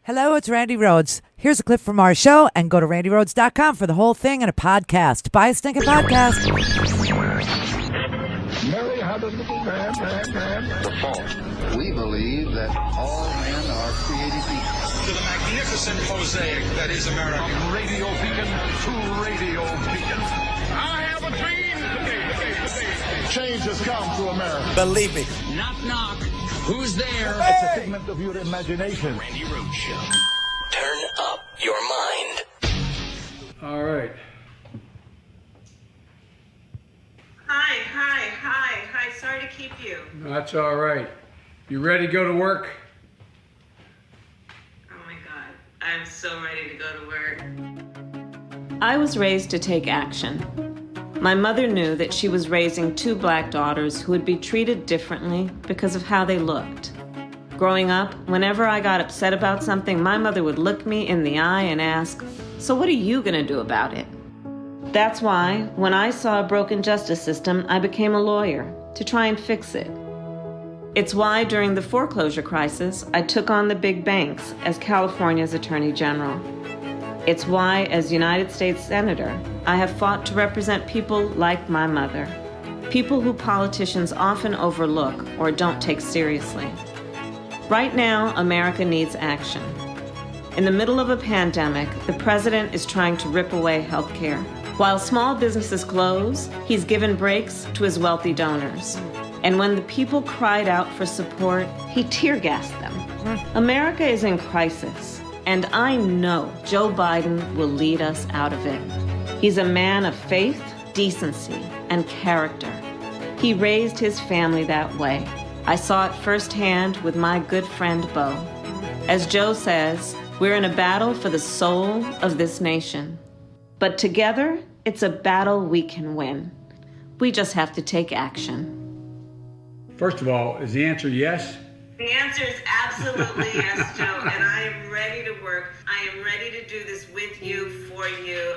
Hello, it's Randi Rhodes. Here's a clip from our show, and go to randyrhodes.com for the whole thing and a podcast. Buy a stinking podcast. Mary had a little man. The fall. We believe that all men are created equal. To the magnificent mosaic that is America. From radio beacon to radio beacon. I have a dream today. Change has come to America. Believe me. Knock, knock. Who's there? It's a figment of your imagination. Randi Rhodes Show. Turn up your mind. All right. Hi. Sorry to keep you. That's all right. You ready to go to work? Oh my God. I'm so ready to go to work. I was raised to take action. My mother knew that she was raising two black daughters who would be treated differently because of how they looked. Growing up, whenever I got upset about something, my mother would look me in the eye and ask, "So what are you going to do about it?" That's why, when I saw a broken justice system, I became a lawyer to try and fix it. It's why, during the foreclosure crisis, I took on the big banks as California's Attorney General. It's why, as United States Senator, I have fought to represent people like my mother, people who politicians often overlook or don't take seriously. Right now, America needs action. In the middle of a pandemic, the president is trying to rip away health care. While small businesses close, he's given breaks to his wealthy donors. And when the people cried out for support, he tear-gassed them. America is in crisis, and I know Joe Biden will lead us out of it. He's a man of faith, decency, and character. He raised his family that way. I saw it firsthand with my good friend Bo. As Joe says, we're in a battle for the soul of this nation. But together, it's a battle we can win. We just have to take action. First of all, is the answer yes? The answer is absolutely yes, Joe, and I am ready to work. I am ready to do this with you, for you.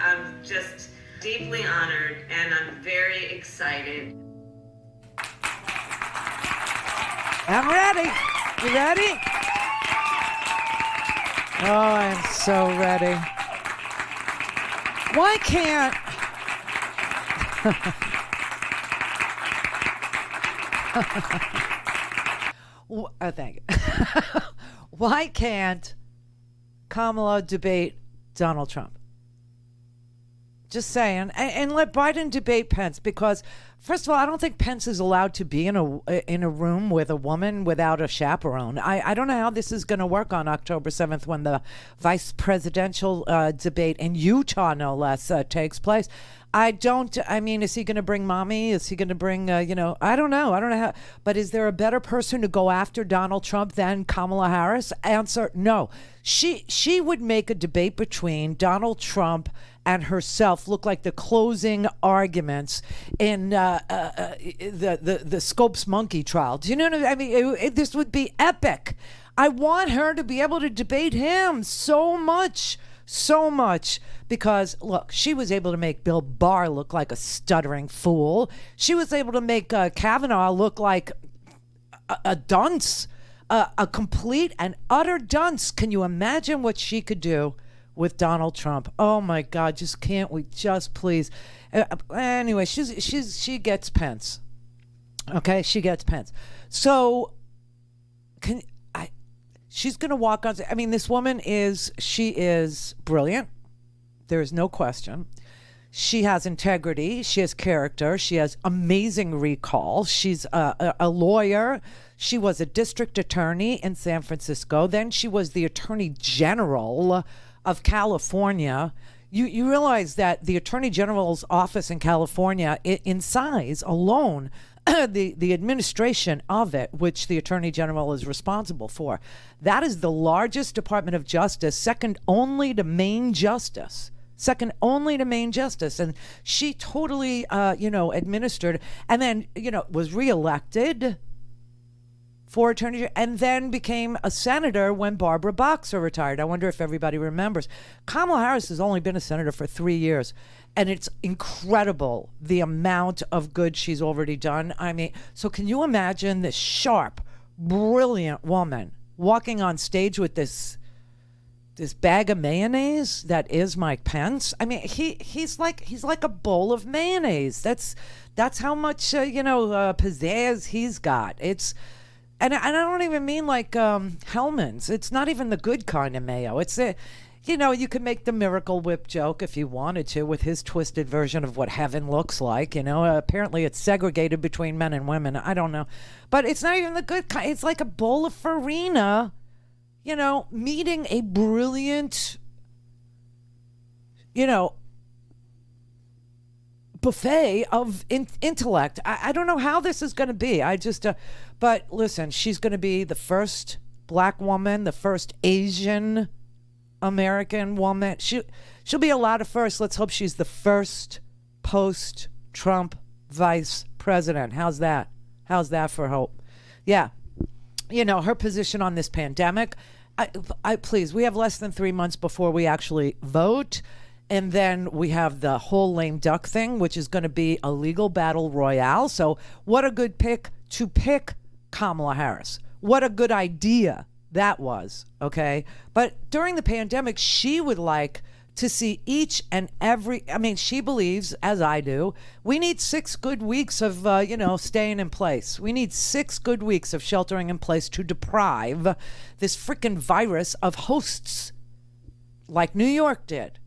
I'm just deeply honored, and I'm very excited. I'm ready. You ready? Oh, I'm so ready. Why can't... thank you. Why can't Kamala debate Donald Trump? Just saying, and let Biden debate Pence, because first of all, I don't think Pence is allowed to be in a room with a woman without a chaperone. I don't know how this is going to work on October 7th when the vice presidential debate in Utah, no less, takes place. I mean, is he going to bring mommy? Is he going to bring, I don't know how, but is there a better person to go after Donald Trump than Kamala Harris? Answer, no. She would make a debate between Donald Trump and herself look like the closing arguments in the Scopes monkey trial. Do you know what I mean? This would be epic. I want her to be able to debate him so much, because look, she was able to make Bill Barr look like a stuttering fool. She was able to make Kavanaugh look like a dunce, a complete and utter dunce. Can you imagine what she could do with Donald Trump? Oh my God, can't we just please? Anyway, she gets Pence. Okay, she gets Pence. So she's going to walk on. I mean, this woman is brilliant. There is no question. She has integrity. She has character. She has amazing recall. She's a lawyer. She was a district attorney in San Francisco. Then she was the attorney general of California. You realize that the attorney general's office in California, in size alone, the administration of it, which the attorney general is responsible for, that is the largest Department of Justice, second only to Maine Justice. And she totally, administered, and then, was reelected for attorney, and then became a senator when Barbara Boxer retired. I wonder if everybody remembers. Kamala Harris has only been a senator for 3 years, and it's incredible the amount of good she's already done. I mean, so can you imagine this sharp, brilliant woman walking on stage with this bag of mayonnaise that is Mike Pence. I mean, he's like a bowl of mayonnaise. That's how much pizzazz he's got. And I don't even mean like Hellman's. It's not even the good kind of mayo. It's you could make the Miracle Whip joke if you wanted to with his twisted version of what heaven looks like. Apparently it's segregated between men and women. I don't know, but it's not even the good kind. It's like a bowl of farina. Meeting a brilliant, buffet of intellect. I don't know how this is going to be. But listen, she's going to be the first black woman, the first Asian American woman. She'll be a lot of firsts. Let's hope she's the first post-Trump vice president. How's that? How's that for hope? Yeah. Her position on this pandemic. Please, we have less than 3 months before we actually vote. And then we have the whole lame duck thing, which is going to be a legal battle royale. So what a good pick to pick Kamala Harris. What a good idea that was. Okay. But during the pandemic, she would like to see each and every, she believes, as I do, we need 6 good weeks of, staying in place. We need 6 good weeks of sheltering in place to deprive this freaking virus of hosts like New York did.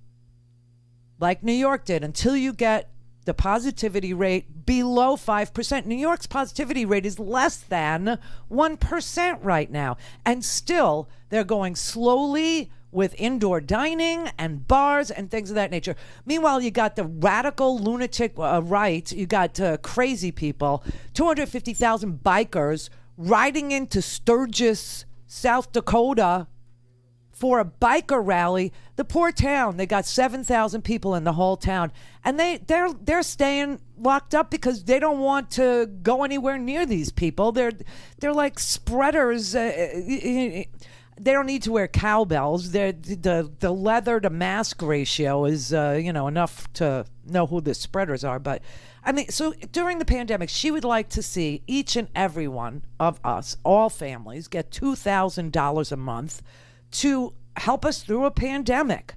Until you get the positivity rate below 5%. New York's positivity rate is less than 1% right now. And still, they're going slowly with indoor dining and bars and things of that nature. Meanwhile, you got the radical lunatic right. You got crazy people, 250,000 bikers riding into Sturgis, South Dakota for a biker rally. The poor town, they got 7,000 people in the whole town. And they're staying locked up because they don't want to go anywhere near these people. They're like spreaders. They don't need to wear cowbells. The leather to mask ratio is, enough to know who the spreaders are. But so during the pandemic, she would like to see each and every one of us, all families, get $2,000 a month to help us through a pandemic.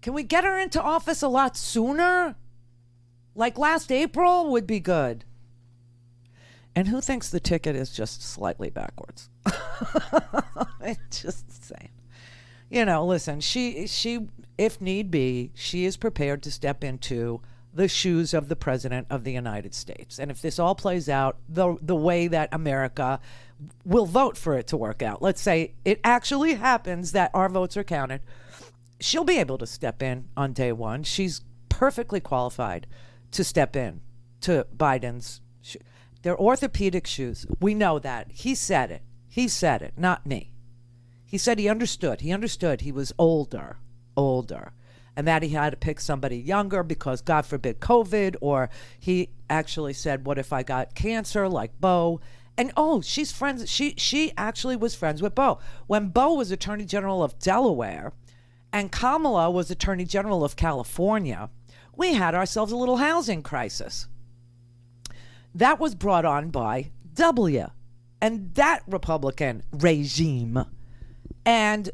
Can we get her into office a lot sooner? Like last April would be good. And who thinks the ticket is just slightly backwards? Just saying. Listen, she, if need be, she is prepared to step into the shoes of the President of the United States. And if this all plays out the way that America will vote for it to work out, let's say it actually happens that our votes are counted, she'll be able to step in on day one. She's perfectly qualified to step in to Biden's shoes. They're orthopedic shoes. We know that. He said it, not me. He said he understood. He understood he was older, and that he had to pick somebody younger because, God forbid, COVID, or he actually said, what if I got cancer like Bo? And, she's friends. She actually was friends with Bo. When Bo was Attorney General of Delaware and Kamala was Attorney General of California, we had ourselves a little housing crisis. That was brought on by W and that Republican regime. And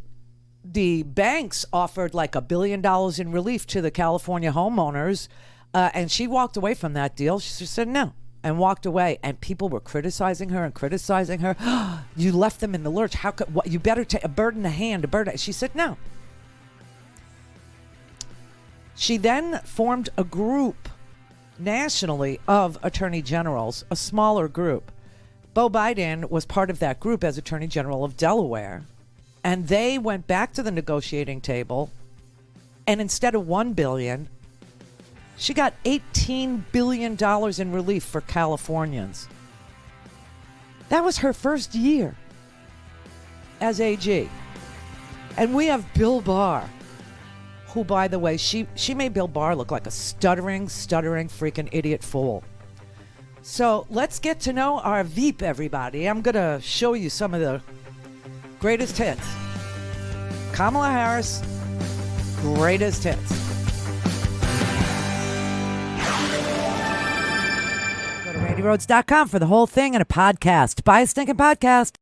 the banks offered like $1 billion in relief to the California homeowners. And she walked away from that deal. She said no and walked away. And people were criticizing her. You left them in the lurch. How could, you better take a bird in the hand, She said no. She then formed a group nationally of attorney generals, a smaller group. Beau Biden was part of that group as Attorney General of Delaware. And they went back to the negotiating table. And instead of $1 billion, she got $18 billion in relief for Californians. That was her first year as AG. And we have Bill Barr, who, by the way, she made Bill Barr look like a stuttering freaking idiot fool. So let's get to know our Veep, everybody. I'm going to show you some of the greatest hits. Kamala Harris, greatest hits. Go to RandiRhodes.com for the whole thing and a podcast. Buy a stinking podcast.